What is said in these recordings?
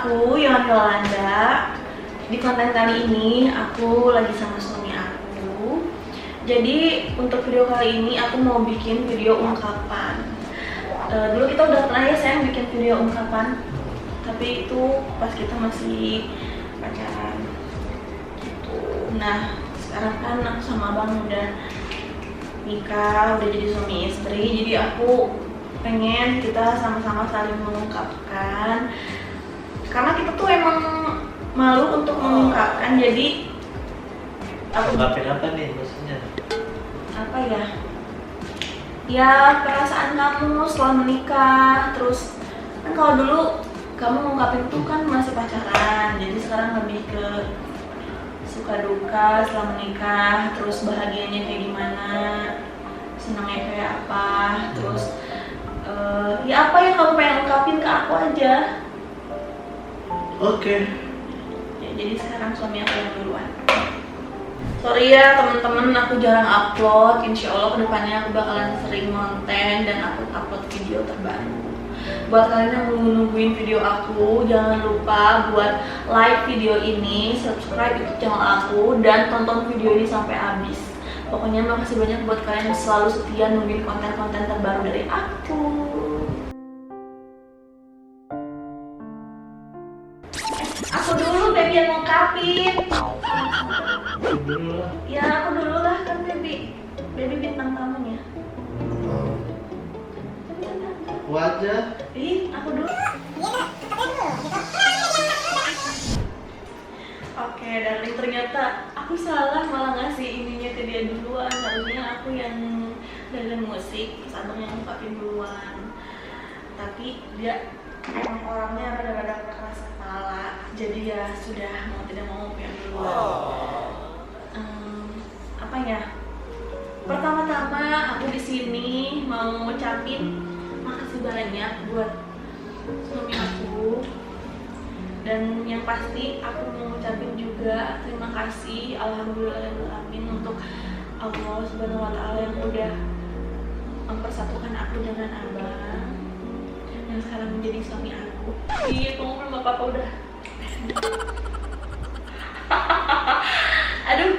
aku Yolanda. Di konten kali ini aku lagi sama suami aku. Jadi untuk video kali ini aku mau bikin video ungkapan. Dulu kita udah pernah ya sayang bikin video ungkapan, tapi itu pas kita masih pacaran gitu. Nah sekarang kan aku sama abang udah nikah, udah jadi suami istri. Jadi aku pengen kita sama-sama saling mengungkapkan, karena kita tuh emang malu untuk mengungkapkan. Jadi aku ungkapin apa nih maksudnya? apa ya? Ya perasaan kamu setelah menikah. Terus kan kalau dulu kamu ngungkapin tuh kan masih pacaran, jadi sekarang lebih ke suka duka setelah menikah. Terus bahagianya kayak gimana, senangnya kayak apa, terus ya apa yang kamu pengen ungkapin ke aku aja. Oke. Ya, jadi sekarang suami aku yang duluan. Sorry ya temen-temen, aku jarang upload. Insya Allah kedepannya aku bakalan sering konten dan aku upload video terbaru. Buat kalian yang nungguin video aku, jangan lupa buat like video ini, subscribe YouTube channel aku, dan tonton video ini sampai habis. Pokoknya makasih banyak buat kalian yang selalu setia nungguin konten-konten terbaru dari aku. Aku dulu baby yang ngungkapin. Dulu lah. Ya aku dulu lah, kan baby bintang tamunya. Aku aja. Ih, aku dulu. Oke, darling, ternyata aku salah malah ngasih ininya ke dia duluan. Harusnya aku yang dari musik, terus abang yang ngungkapin duluan. Tapi dia emang orangnya rada-rada keras kepala, jadi ya sudah mau tidak mau yang duluan. Apa ya? Pertama-tama aku di sini mau ngucapin makasih banyak buat suami aku. Dan yang pasti aku mau ngucapin juga terima kasih, alhamdulillahirrahmanirrahim, untuk Allah Subhanahu wa Ta'ala yang udah mempersatukan aku dengan abang yang sekarang menjadi suami aku. Iya, kamu belum apa-apa udah. Aduh,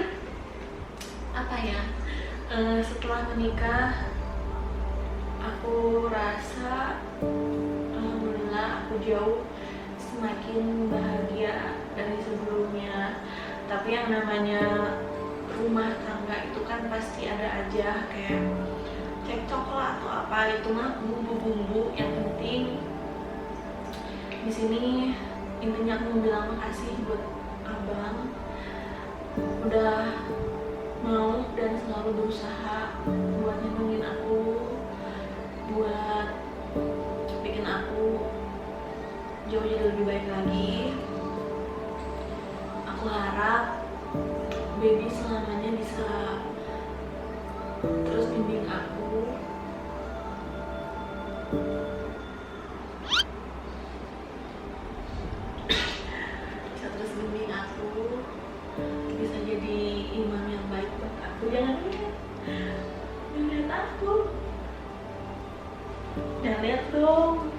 apa ya? Setelah menikah, aku rasa alhamdulillah aku jauh semakin bahagia dari sebelumnya. Tapi yang namanya rumah tangga itu kan pasti ada aja kayak cekcok lah atau apa, itu mah bumbu-bumbu. Yang penting di sini intinya aku mau bilang makasih buat abang udah mau dan selalu berusaha buat nyenengin aku, buat bikin aku jauh jadi lebih baik lagi. Aku harap baby selamanya bisa terus bimbing aku. Bisa terus bimbing aku, bisa jadi imam yang baik buat aku. Jangan lihat aku, jangan lihat dong.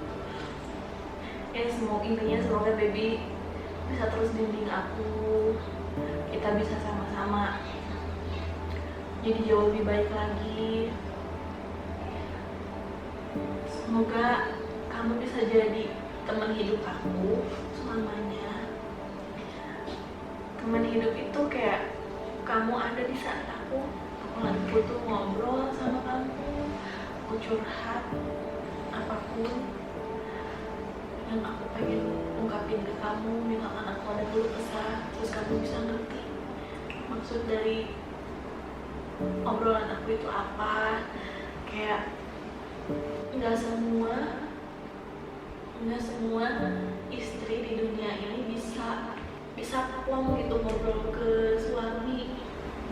Ya semoga baby bisa terus bimbing aku, kita bisa sama-sama jadi jauh lebih baik lagi. Semoga kamu bisa jadi teman hidup aku selamanya. Teman hidup itu kayak kamu ada di saat aku lagi butuh ngobrol sama kamu, aku curhat apapun yang aku pengen ungkapin ke kamu. Misalkan aku ada dulu kesah, terus kamu bisa ngerti maksud dari obrolan aku itu apa. Kayak nggak semua istri di dunia ini bisa plong gitu ngobrol ke suami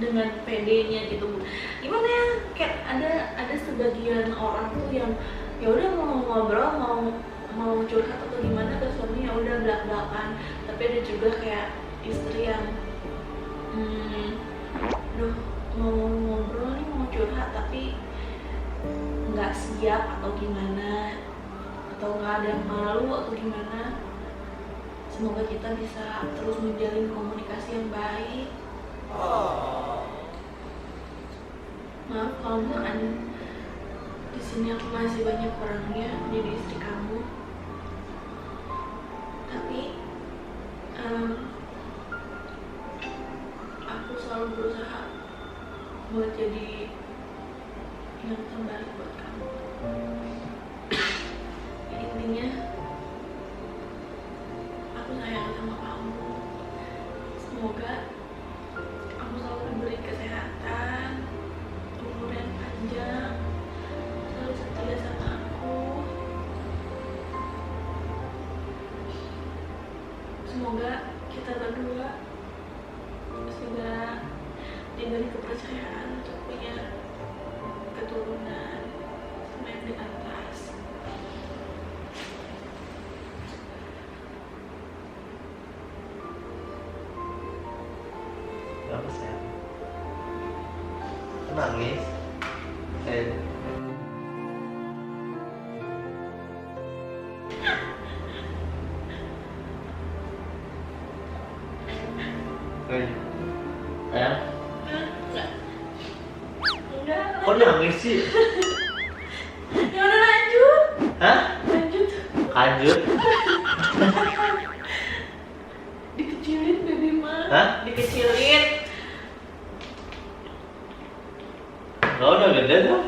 dengan pedenya gitu. Gimana ya, kayak ada sebagian orang tuh yang ya udah mau ngobrol, mau curhat atau gimana ke suami ya udah belak-belakan. Tapi ada juga kayak istri yang aduh mau ngobrol nih, mau curhat tapi nggak siap atau gimana, atau nggak ada yang malu atau gimana. semoga kita bisa terus menjalin komunikasi yang baik. Maaf kalau misalkan di sini aku masih banyak kurangnya menjadi istri kamu, tapi aku selalu berusaha buat jadi yang terbaik buat kamu. Intinya aku sayang sama kamu. Semoga kamu selalu diberi kesehatan, umur yang panjang, selalu setia sama aku. Semoga kita berdua segera diberi kepercayaan untuk punya keturunan sama yang di atas. Apa sayang? Nangis? Sayang? Enggak. Kok nangis sih? Ya udah lanjut. Hah? Lanjut. Lanjut? Dikecilin baby mah. Hah? Dikecilin. Nggak udah gede tuh.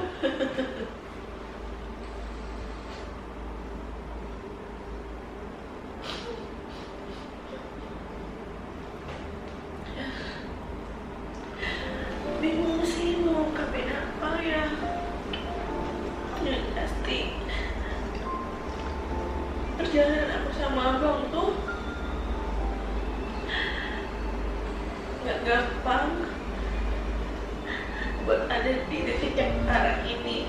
Bingung sih mau ungkapin apa ya. Yang pasti perjalanan aku sama abang tuh nggak gampang buat ada di titik yang sekarang ini.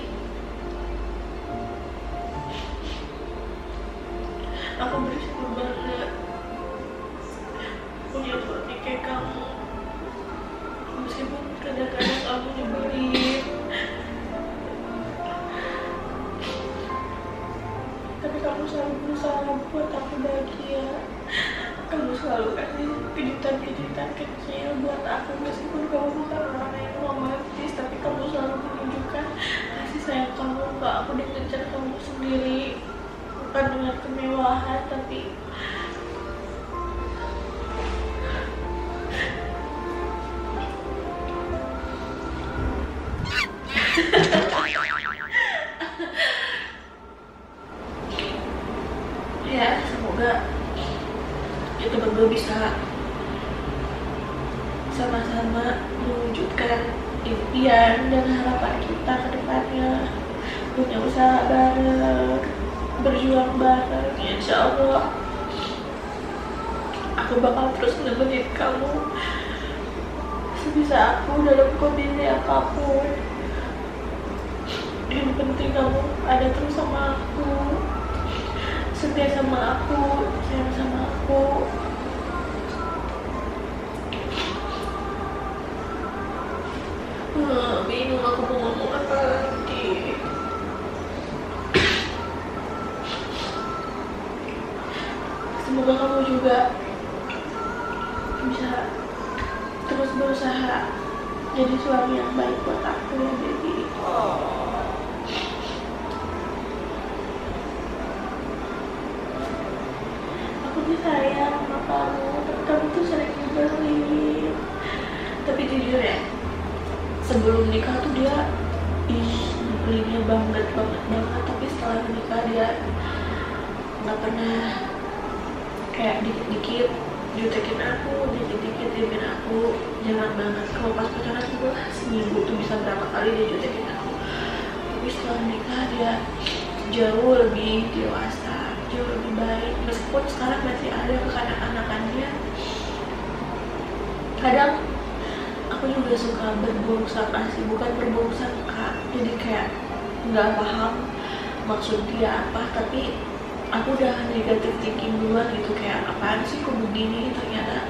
Aku bersyukur banget punya suami kayak kamu, meskipun kadang-kadang kamu nyebelin, tapi kamu selalu berusaha buat aku bahagia. Kamu selalu kasih kejutan-kejutan kecil buat aku, meskipun kamu bukan orang yang romantis, tapi kamu selalu menunjukkan kasih sayang kamu ke aku dengan cara kamu sendiri, bukan dengan kemewahan, tapi ya semoga kita berdua bisa sama-sama mewujudkan impian dan harapan kita ke depannya, punya usaha bareng, berjuang bareng. Insya Allah aku bakal terus nemenin kamu sebisa aku dalam kondisi apapun. Yang penting kamu ada terus sama aku, setia sama aku, sayang sama aku. Bingung aku mau ngomong apa lagi. Semoga kamu juga bisa terus berusaha jadi suami yang baik buat aku ya baby. Aku tuh sayang sama kamu, tapi kamu tuh sering nyebelin. Tapi jujur ya, sebelum nikah tuh dia nyebelinnya banget. Tapi setelah menikah dia nggak pernah kayak dikit-dikit jutekin aku, dikit-dikit diemin aku. Jangan banget, kalau pas pacaran juga seminggu tuh bisa berapa kali dia jutekin aku. Tapi setelah nikah dia jauh lebih dewasa, jauh lebih baik. Meskipun sekarang masih ada kekanak-kanakannya, kadang aku juga suka berburuk sangka sih, bukan berburuk sangka, jadi kayak nggak paham maksud dia apa, tapi aku udah negatif thinking duluan gitu, kayak apaan sih kok begini. Ternyata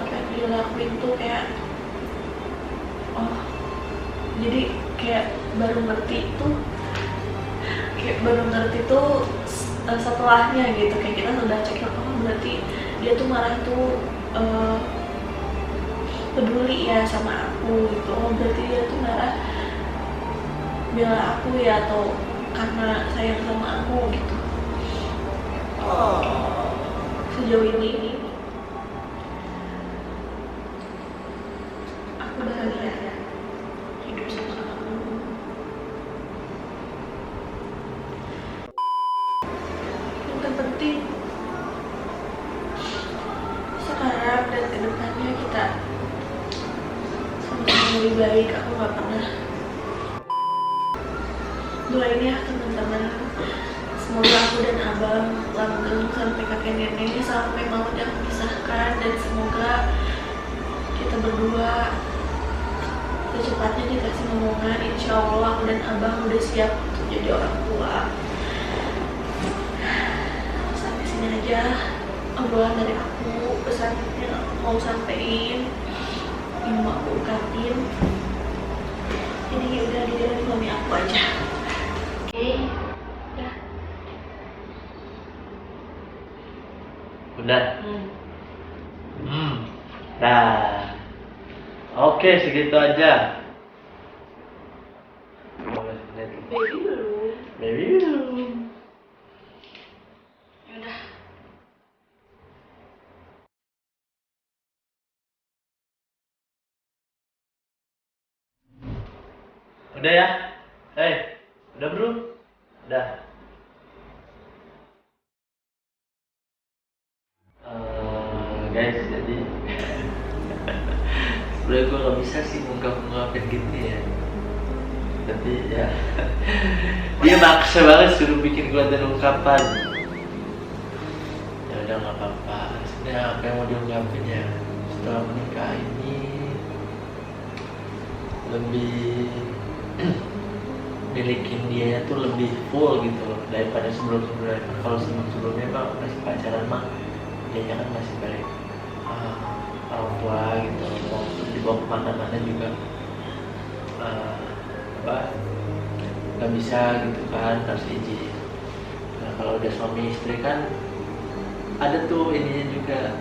apa yang dia lakuin tuh kayak jadi kayak baru ngerti tuh setelahnya gitu, kayak kita udah cek berarti dia tuh marah tuh peduli ya sama aku gitu. Oh berarti dia tuh marah bela aku ya, atau karena sayang sama aku gitu. Sejauh ini aku bahagia hidup sama kamu. Yang terpenting sekarang dan kedepannya kita sama-sama lebih baik. Aku gak pernah doain ya teman-teman, semoga aku dan abang langgeng sampai kakek nenek, sampai maut yang memisahkan, dan semoga kita berdua secepatnya dikasih ngomongan. Insya Allah aku dan abang udah siap untuk jadi orang tua. Sampai sini aja obrolan dari aku, pesan yang aku mau sampein, yang mau aku ungkapin. Jadi udah di dalam suami aku aja. Oke, udah. Udah. Nah, oke segitu aja. Baby belum. Baby belum. Udah. Udah ya? Udah belum? Udah. Guys, jadi sebenarnya gue gak bisa sih ngungkapin gitu ya. Tapi ya dia maksa banget suruh bikin gue ada ungkapan. Ya udah nggak apa-apa. Sebenarnya apa yang mau diungkapin ya, setelah menikah ini lebih milikin dia tuh lebih full gitu loh daripada sebelum-sebelumnya. Kalau sebelum-sebelumnya mah masih pacaran mah dia kan masih balik orang tua gitu, mau dibawa kemana-mana juga nggak bisa gitu kan, harus izin. Nah kalau udah suami istri kan ada tuh ininya juga,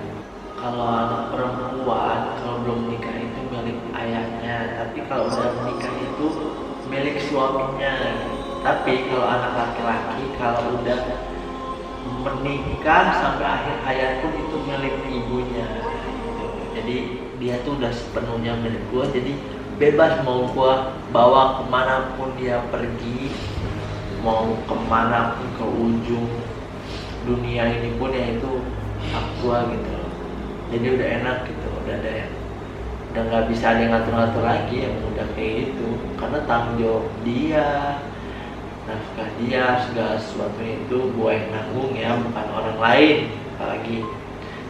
kalau anak perempuan kalau belum menikah itu milik ayahnya, tapi kalau udah menikah itu milik suaminya. Tapi kalau anak laki-laki kalau udah menikah sampai akhir hayat pun itu milik ibunya gitu. Jadi dia tuh udah sepenuhnya milik gua, jadi bebas mau gua bawa kemanapun dia pergi, mau kemanapun ke ujung dunia ini pun ya itu hak gua gitu. Jadi udah enak gitu, udah ada yang udah nggak bisa ada yang ngatur-ngatur lagi, yang udah kayak gitu, karena tanggung jawab dia, nafkah dia, segala sesuatu itu gue yang nanggung ya, bukan orang lain. Apalagi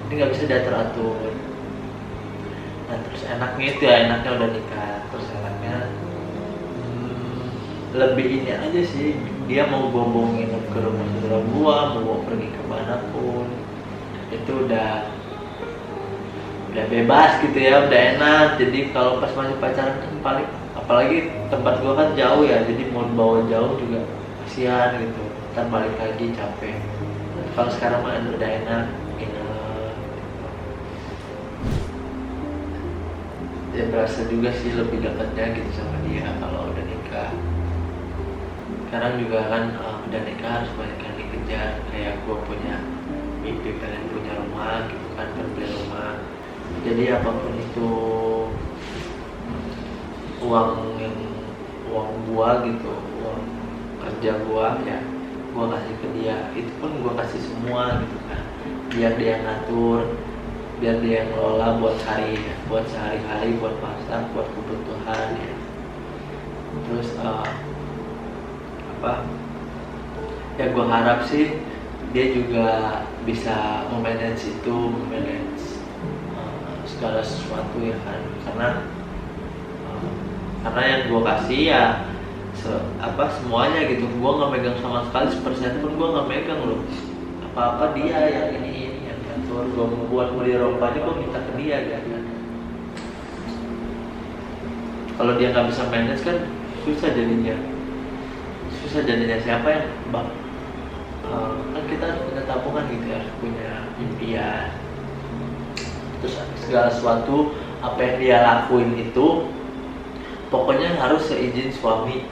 ini nggak bisa diatur-atur. Nah terus enaknya itu ya, enaknya udah nikah, terus enaknya lebih ini aja sih, dia mau bombongin ke rumah saudara gue, mau pergi kemanapun itu udah bebas gitu ya, udah enak. Jadi kalau pas masih pacaran kan paling, apalagi tempat gua kan jauh ya, jadi mau bawa jauh juga kasihan gitu, ntar balik lagi capek. Kalau sekarang mah udah enak, ya berasa juga sih lebih dekatnya gitu sama dia kalau udah nikah. Sekarang juga kan udah nikah harus banyak yang dikejar, kayak gua punya mimpi pengen punya rumah gitu kan, beli rumah. Jadi apapun itu uang gua gitu, uang kerja gua ya gua kasih ke dia, itu pun gua kasih semua gitu kan, biar dia ngatur, biar dia ngelola buat sehari-hari, buat masak, buat kebutuhan ya. Terus ya gua harap sih dia juga bisa memanage segala sesuatu ya kan, karena yang gue kasih ya semuanya gitu, gue nggak megang sama sekali, sepersen pun gue nggak megang loh, apa dia yang ini yang ngatur. Gue mau buat di Eropa aja gue minta ke dia kan. Kalau dia nggak bisa manage kan susah jadinya siapa yang bang, kan kita harus punya tabungan gitu ya, harus punya impian. Terus segala sesuatu apa yang dia lakuin itu pokoknya harus seizin suami.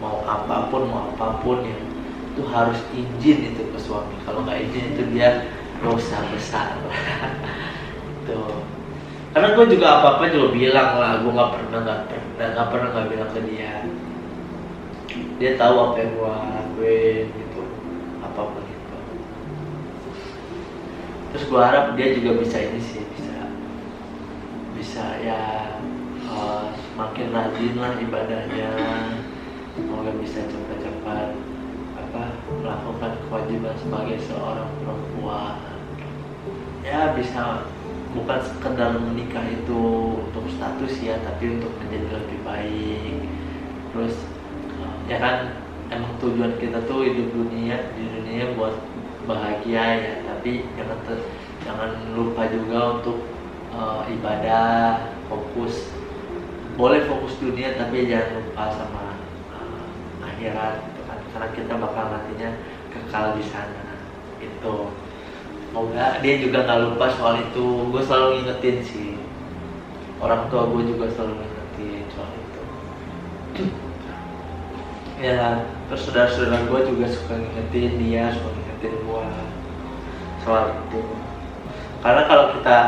Mau apapun ya itu harus izin itu ke suami. Kalau nggak izin itu dia dosa besar. Tuh. Karena gue juga apa juga bilang lah, gue nggak pernah nggak bilang ke dia. Dia tahu apa yang gue lakuin gitu, apapun itu. Terus gue harap dia juga bisa ini sih, bisa ya semakin rajin lah ibadahnya. Semoga bisa cepat-cepat melakukan kewajiban sebagai seorang perempuan. Ya bisa, bukan sekedar menikah itu untuk status ya, tapi untuk menjadi lebih baik. Terus ya kan emang tujuan kita tuh hidup di dunia buat bahagia ya, tapi jangan lupa juga untuk ibadah, boleh fokus dunia tapi jangan lupa sama akhirat gitu kan, karena kita bakal nantinya kekal di sana itu. Semoga dia juga nggak lupa soal itu. Gue selalu ngingetin sih, orang tua gue juga selalu ngingetin soal itu. Ya, terus saudara-saudara gue juga suka ngingetin dia, suka ngingetin gue soal itu. Karena kalau kita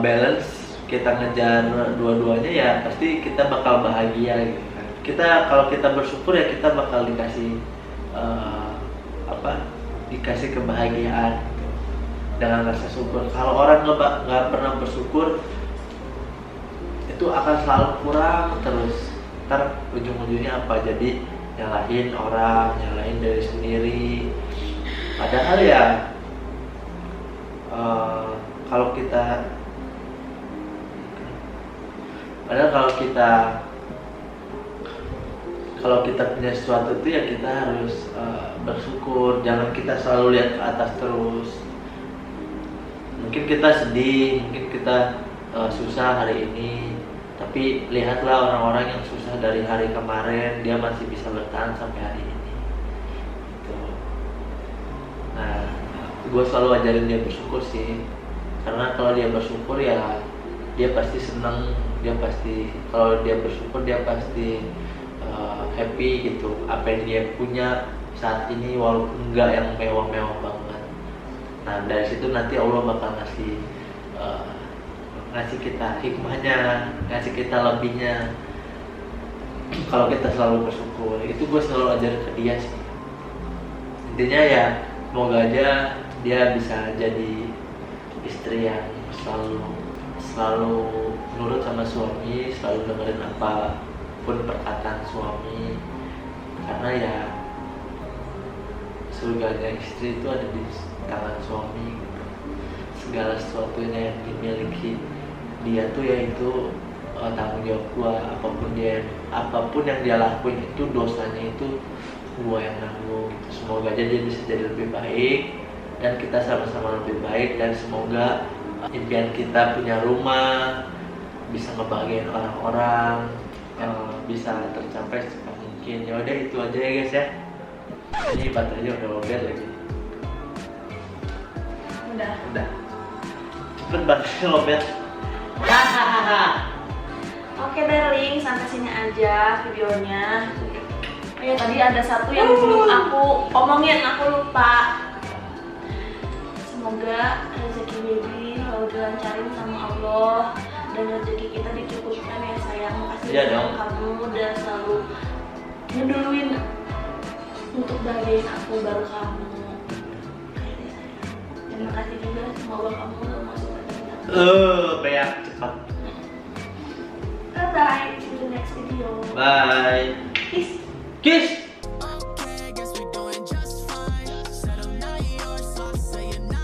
balance, kita ngejar dua-duanya ya pasti kita bakal bahagia gitu kan. Kalau kita bersyukur ya kita bakal dikasih dikasih kebahagiaan gitu, dengan rasa syukur. Kalau orang nggak pernah bersyukur itu akan selalu kurang terus. Ntar ujung-ujungnya apa? Jadi nyalahin orang, nyalahin diri sendiri. Padahal ya kalau kita punya sesuatu itu ya kita harus bersyukur. Jangan kita selalu lihat ke atas terus. Mungkin kita sedih, mungkin kita susah hari ini, tapi lihatlah orang-orang yang susah dari hari kemarin, dia masih bisa bertahan sampai hari ini gitu. Nah, gue selalu ajarin dia bersyukur sih, karena kalau dia bersyukur ya dia pasti senang, kalau dia bersyukur dia pasti happy gitu. Apa yang dia punya saat ini walaupun enggak yang mewah-mewah banget. Nah dari situ nanti Allah bakal ngasih kita hikmahnya, ngasih kita lebihnya kalau kita selalu bersyukur. Itu gue selalu ajarin ke dia sih. Intinya ya semoga aja dia bisa jadi istri yang selalu nurut sama suami, selalu dengerin apapun perkataan suami, karena ya surganya istri itu ada di tangan suami gitu. Segala sesuatunya yang dimiliki dia tuh yaitu tanggung jawab gua. Apapun yang dia lakuin itu dosanya itu gua yang nanggung gitu. Semoga aja dia bisa jadi lebih baik dan kita sama-sama lebih baik, dan semoga impian kita punya rumah, bisa ngebahagiain orang-orang, bisa tercapai secepat mungkin. Ya udah itu aja ya guys ya. Ini baterainya udah lowbat lagi. Udah. Cepet baterainya lowbat. Oke darling, sampai sini aja videonya. Ya tadi ada satu yang belum aku omongin, aku lupa. Semoga rezeki baby selalu dilancarin sama Allah dan rezeki kita dicukupkan ya sayang. Makasih Iya, kamu udah selalu ngeduluin untuk bahagiain aku, baru kamu. Terima kasih juga, semoga kamu udah masuk Beak cepat. Bye bye, see you in the next video. Bye. Peace. Kiss.